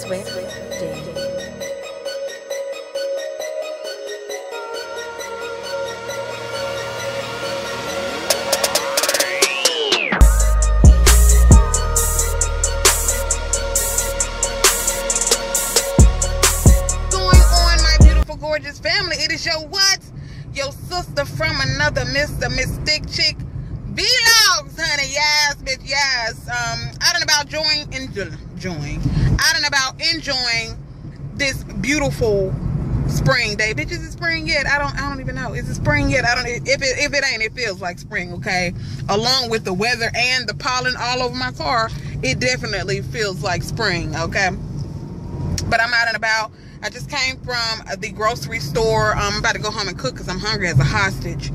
Swift Day. Gorgeous family, it is your what? Your sister from another Miss ThickChick Vlogs, honey. Yes, bitch, yes. I don't know about enjoying this beautiful spring day. Bitch, is it spring yet? I don't even know. Is it spring yet? If it ain't, it feels like spring, okay? Along with the weather and the pollen all over my car, it definitely feels like spring, okay? But I'm out and about. I just came from the grocery store. I'm about to go home and cook because I'm hungry as a hostage.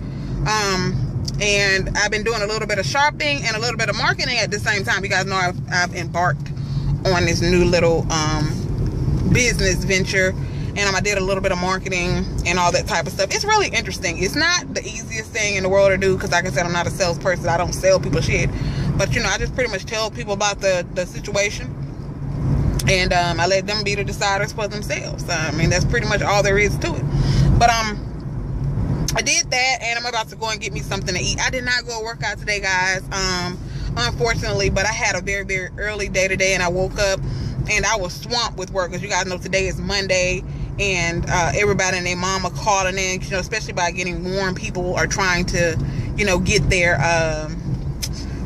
And I've been doing a little bit of shopping and a little bit of marketing at the same time. You guys know I've embarked on this new little business venture. And I did a little bit of marketing and all that type of stuff. It's really interesting. It's not the easiest thing in the world to do because, like I said, I'm not a salesperson. I don't sell people shit. But, you know, I just pretty much tell people about the situation. And I let them be the deciders for themselves. I mean, that's pretty much all there is to it. But I did that, and I'm about to go and get me something to eat. I did not go work out today, guys, unfortunately. But I had a very, very early day today, and I woke up, and I was swamped with work. As you guys know, today is Monday, and everybody and their mama calling in, you know, especially by getting warm. People are trying to, you know, get their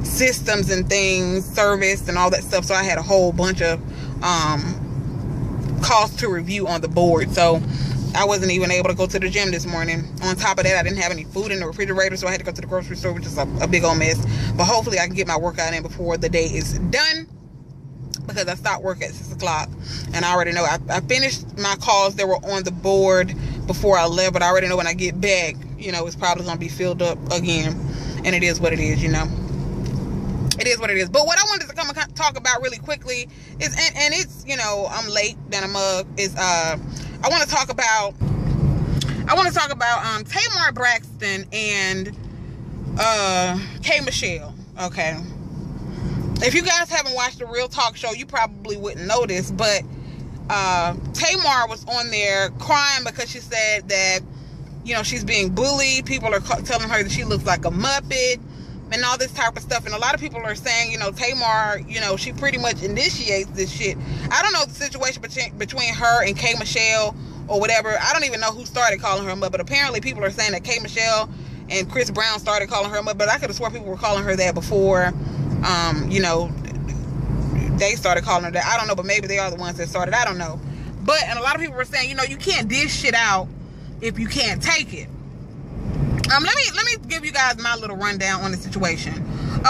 systems and things serviced and all that stuff. So I had a whole bunch of calls to review on the board, so I wasn't even able to go to the gym this morning. On top of that, I didn't have any food in the refrigerator, so I had to go to the grocery store, which is a big old mess. But hopefully I can get my workout in before the day is done, because I stopped work at 6 o'clock, and I already know I finished my calls that were on the board before I left. But I already know when I get back, you know, it's probably gonna be filled up again, and it is what it is, you know. It is what it is. But what I wanted to come and talk about really quickly is, and it's, you know, I'm late than a mug, is I want to talk about Tamar Braxton and K Michelle. Okay, if you guys haven't watched the Real Talk show, you probably wouldn't know this, but Tamar was on there crying because she said that, you know, she's being bullied. People are telling her that she looks like a Muppet and all this type of stuff. And a lot of people are saying, you know, Tamar, you know, she pretty much initiates this shit. I don't know the situation between her and K Michelle or whatever. I don't even know who started calling her a Muppet. But apparently people are saying that K Michelle and Chris Brown started calling her a Muppet. But I could have sworn people were calling her that before, you know, they started calling her that. I don't know, but maybe they are the ones that started. I don't know. But, and a lot of people were saying, you know, you can't dish shit out if you can't take it. Let me give you guys my little rundown on the situation.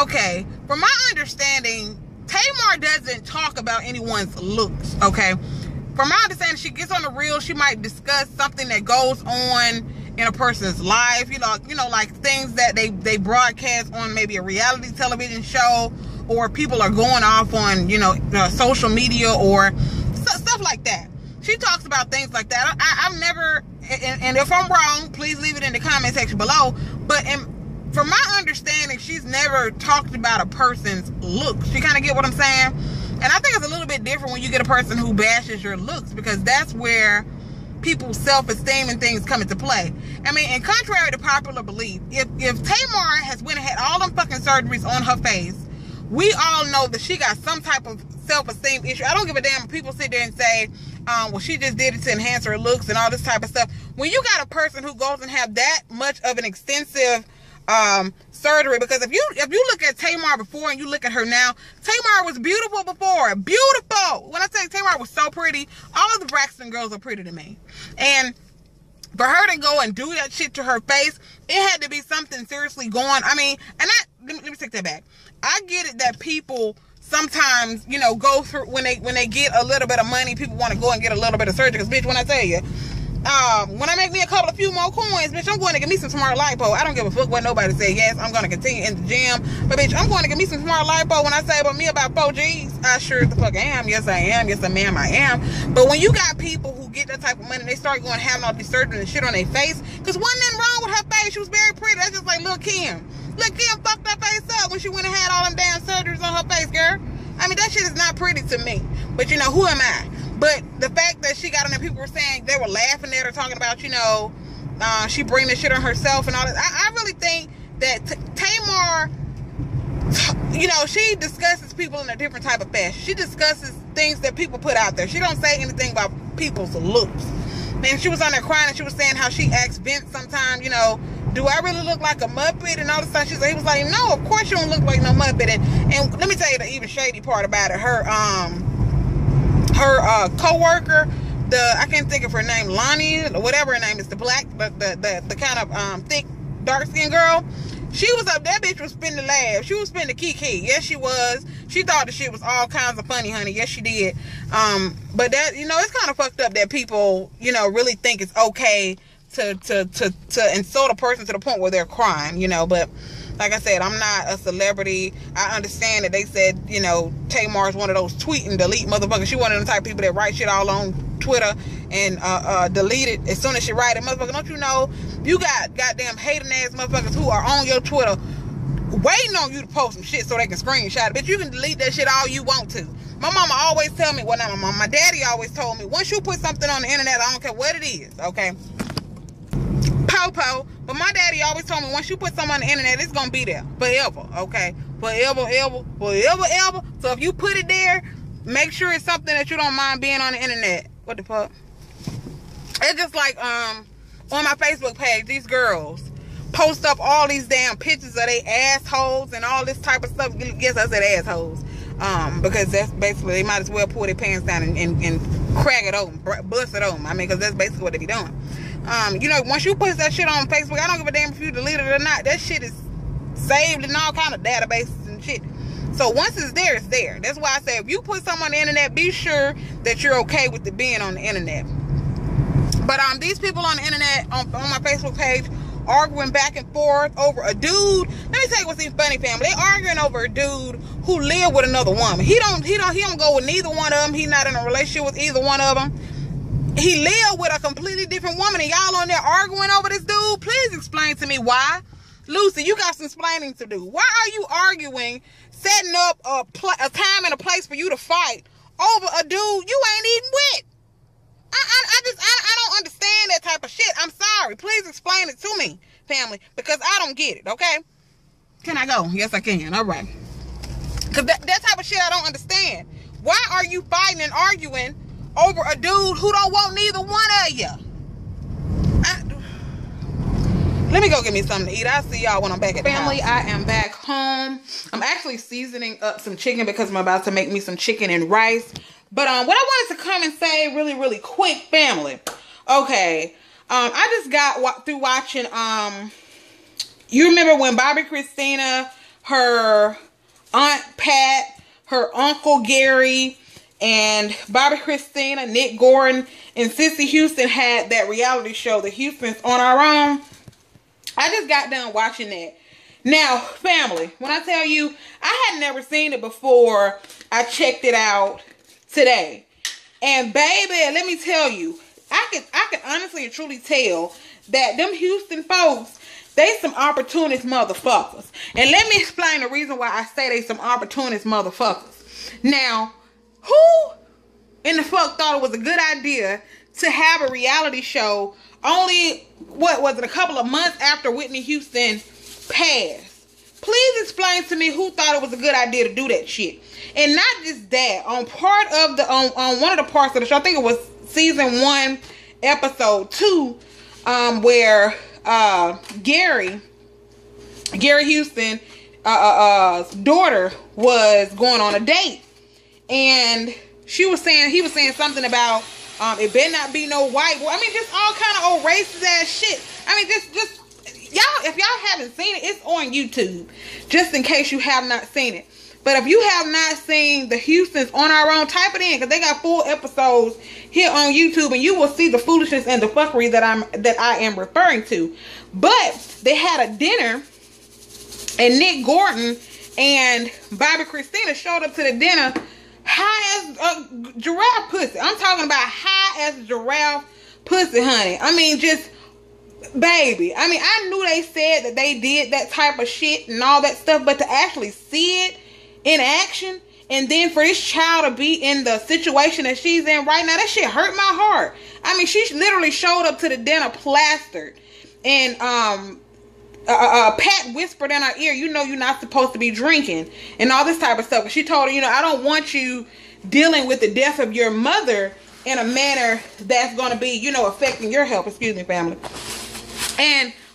Okay, from my understanding, Tamar doesn't talk about anyone's looks. Okay, from my understanding, she gets on the reel, she might discuss something that goes on in a person's life. You know, like things that they broadcast on maybe a reality television show, or people are going off on, you know, social media or stuff like that. She talks about things like that. I've never, and if I'm wrong, please leave it in the comment section below. But from my understanding, she's never talked about a person's looks. You kind of get what I'm saying? And I think it's a little bit different when you get a person who bashes your looks, because that's where people's self-esteem and things come into play. I mean, and contrary to popular belief, if Tamar has went and had all them fucking surgeries on her face, we all know that she got some type of self-esteem issue. I don't give a damn if people sit there and say, well, she just did it to enhance her looks and all this type of stuff. When you got a person who goes and have that much of an extensive surgery, because if you look at Tamar before and you look at her now, Tamar was beautiful before. Beautiful. When I say Tamar was so pretty, all of the Braxton girls are pretty to me. And for her to go and do that shit to her face, it had to be something seriously going. I mean, and let me take that back. I get it that people sometimes, you know, go through, when they get a little bit of money, people want to go and get a little bit of surgery. Because, bitch, when I tell you, when I make me a few more coins, bitch, I'm going to get me some smart lipo. I don't give a fuck what nobody say. Yes, I'm going to continue in the gym, but bitch, I'm going to get me some smart lipo. When I say about me about 4 G's, I sure the fuck am. Yes, I am. Yes, ma'am, I am. But when you got people who get that type of money, they start going having all these surgery and shit on their face, because wasn't nothing wrong with her face. She was very pretty. That's just like Lil' Kim. Lil' Kim fucked her face up when she went and had all them damn surgeries on her face, girl. I mean, that shit is not pretty to me. But, you know, who am I? But the fact that she got on there, people were saying, they were laughing at her, talking about, you know, she bring this shit on herself and all that. I really think that Tamar, you know, she discusses people in a different type of fashion. She discusses things that people put out there. She don't say anything about people's looks. And she was on there crying, and she was saying how she asks Vince sometimes, you know, do I really look like a Muppet and all this stuff? He was like, no, of course you don't look like no Muppet. And let me tell you the even shady part about it. Her co-worker, I can't think of her name, Lonnie, or whatever her name is, the black, the kind of thick, dark-skinned girl. She was up, that bitch was spinning the laugh. She was spinning the kiki. Yes, she was. She thought the shit was all kinds of funny, honey. Yes, she did. But that, you know, it's kind of fucked up that people, you know, really think it's okay to insult a person to the point where they're crying, you know. But like I said, I'm not a celebrity. I understand that they said, you know, Tamar's one of those tweet and delete motherfuckers. She one of them type of people that write shit all on Twitter and delete it as soon as she write it. Motherfucker, don't you know you got goddamn hating ass motherfuckers who are on your Twitter waiting on you to post some shit so they can screenshot it. Bitch, you can delete that shit all you want to. My mama always tell me, well, not my mama, my daddy always told me, once you put something on the internet, I don't care what it is, okay? Po-po. But my daddy always told me, once you put something on the internet, it's gonna be there forever, okay? Forever, ever, forever, ever. So if you put it there, make sure it's something that you don't mind being on the internet. What the fuck? It's just like, on my Facebook page, these girls post up all these damn pictures of they assholes and all this type of stuff. Yes, I said assholes. Because that's basically, they might as well pull their pants down and crack it open, bust it open. I mean, because that's basically what they be doing. You know, once you put that shit on Facebook, I don't give a damn if you delete it or not. That shit is saved in all kind of databases and shit. So once it's there, it's there. That's why I say, if you put something on the internet, be sure that you're okay with it being on the internet. But these people on the internet, on my Facebook page, arguing back and forth over a dude. Let me tell you what's even funny, family. They arguing over a dude who lived with another woman. He don't go with neither one of them. He's not in a relationship with either one of them. He lived with a completely different woman, and y'all on there arguing over this dude. Please explain to me why. Lucy, you got some explaining to do. Why are you arguing, setting up a time and a place for you to fight over a dude you ain't even with? I don't understand that type of shit. I'm sorry. Please explain it to me, family, because I don't get it, okay? Can I go? Yes, I can. All right. Because that type of shit I don't understand. Why are you fighting and arguing over a dude who don't want neither one of you? Let me go get me something to eat. I'll see y'all when I'm back at the family house. I am back home. I'm actually seasoning up some chicken because I'm about to make me some chicken and rice. But what I wanted to come and say really, really quick, family. Okay. I just got through watching, you remember when Bobby Christina, her Aunt Pat, her Uncle Gary, and Bobby Christina, Nick Gordon, and Sissy Houston had that reality show, The Houstons on Our Own. I just got done watching that. Now, family, when I tell you, I had never seen it before I checked it out today. And baby, let me tell you, I can honestly and truly tell that them Houston folks, they some opportunist motherfuckers. And let me explain the reason why I say they some opportunist motherfuckers. Now, who in the fuck thought it was a good idea to have a reality show only, what was it, a couple of months after Whitney Houston passed? Please explain to me who thought it was a good idea to do that shit. And not just that, on one of the parts of the show, I think it was season 1, episode 2, where Gary Houston daughter was going on a date, and he was saying something about it better not be no white boy. I mean, just all kind of old racist ass shit. I mean, just y'all, if y'all haven't seen it, it's on YouTube, just in case you have not seen it. But if you have not seen the Houstons on Our Own, type it in, because they got full episodes here on YouTube, and you will see the foolishness and the fuckery that I am referring to. But they had a dinner, and Nick Gordon and Bobby Christina showed up to the dinner high as a giraffe pussy. I'm talking about high as a giraffe pussy, honey. I mean, just baby. I mean, I knew they said that they did that type of shit and all that stuff, but to actually see it in action And then for this child to be in the situation that she's in right now, that shit hurt my heart. I mean, she literally showed up to the dinner plastered. And Pat whispered in her ear, you know you're not supposed to be drinking. And all this type of stuff. She told her, you know, I don't want you dealing with the death of your mother in a manner that's going to be, you know, affecting your health. Excuse me, family.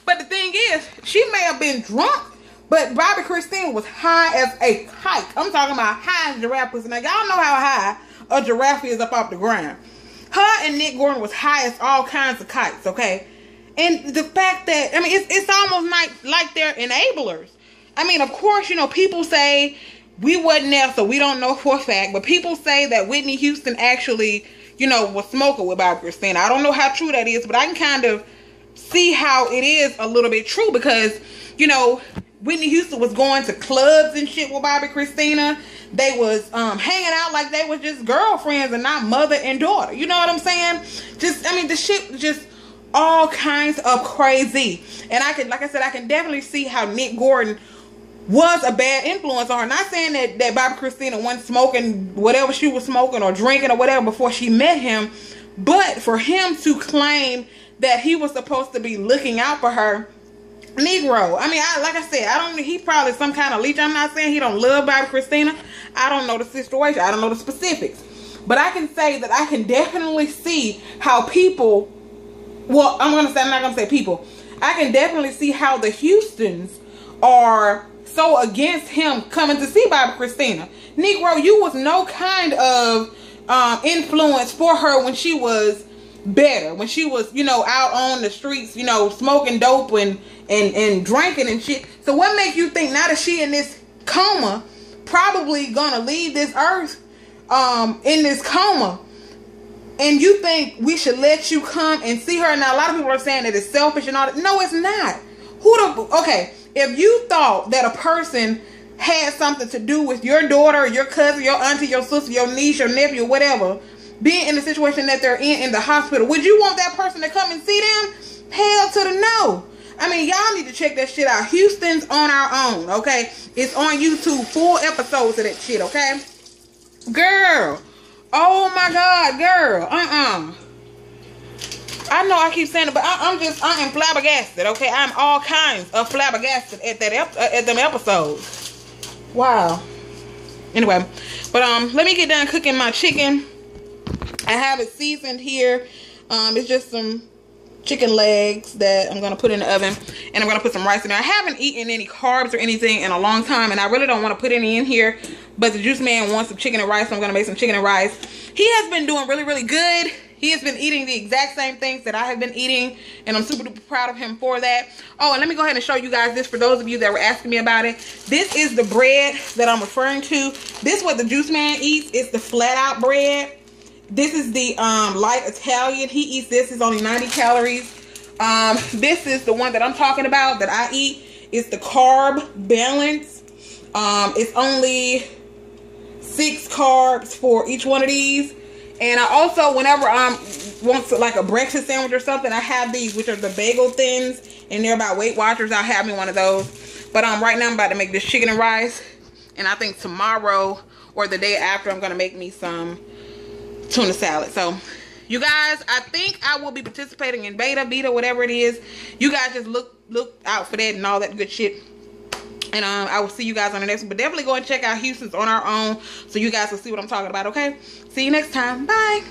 But the thing is, she may have been drunk, but Bobby Christina was high as a kite. I'm talking about high as a giraffe pussy. Now, y'all know how high a giraffe is up off the ground. Her and Nick Gordon was high as all kinds of kites, okay? And the fact that, I mean, it's almost like they're enablers. I mean, of course, you know, people say we wasn't there, so we don't know for a fact. But people say that Whitney Houston actually, you know, was smoking with Bobby Christina. I don't know how true that is, but I can kind of see how it is a little bit true because, you know, Whitney Houston was going to clubs and shit with Bobby Christina. They was hanging out like they was just girlfriends and not mother and daughter. You know what I'm saying? Just, I mean, the shit was just all kinds of crazy. And I can, like I said, I can definitely see how Nick Gordon was a bad influence on her. Not saying that Bobby Christina wasn't smoking whatever she was smoking or drinking or whatever before she met him. But for him to claim that he was supposed to be looking out for her, Negro. I mean, like I said, he probably some kind of leech. I'm not saying he don't love Bobby Christina. I don't know the situation. I don't know the specifics. But I can say that I can definitely see how people, well, I'm not going to say people. I can definitely see how the Houstons are so against him coming to see Bobby Christina. Negro, you was no kind of influence for her when she was better, when she was, you know, out on the streets, you know, smoking dope and drinking and shit. So what makes you think now that she in this coma, probably gonna leave this earth in this coma, and you think we should let you come and see her? Now a lot of people are saying that it's selfish and all that. No, it's not. Okay, if you thought that a person had something to do with your daughter, your cousin, your auntie, your sister, your niece, your nephew, whatever, being in the situation that they're in the hospital, would you want that person to come and see them? Hell to the no. I mean, y'all need to check that shit out. Houston's on our own, okay? It's on YouTube, full episodes of that shit, okay? Girl. Oh my God, girl. I know I keep saying it, but I am flabbergasted, okay? I'm all kinds of flabbergasted at them episodes. Wow. Anyway, but let me get done cooking my chicken. I have it seasoned here. It's just some chicken legs that I'm going to put in the oven. And I'm going to put some rice in there. I haven't eaten any carbs or anything in a long time. And I really don't want to put any in here. But the juice man wants some chicken and rice. So I'm going to make some chicken and rice. He has been doing really, really good. He has been eating the exact same things that I have been eating. And I'm super duper proud of him for that. Oh, and let me go ahead and show you guys this for those of you that were asking me about it. This is the bread that I'm referring to. This is what the juice man eats. It's the flat out bread. This is the light Italian. He eats this. It's only 90 calories. This is the one that I'm talking about that I eat. It's the carb balance. It's only 6 carbs for each one of these. And I also, whenever I want like a breakfast sandwich or something, I have these, which are the bagel thins. And they're about Weight Watchers. I'll have me one of those. But right now I'm about to make this chicken and rice. And I think tomorrow or the day after I'm going to make me some tuna salad. So you guys, I think I will be participating in beta, whatever it is. You guys just look out for that and all that good shit. And I will see you guys on the next one. But definitely go and check out Houston's on our own so you guys will see what I'm talking about, okay? See you next time. Bye.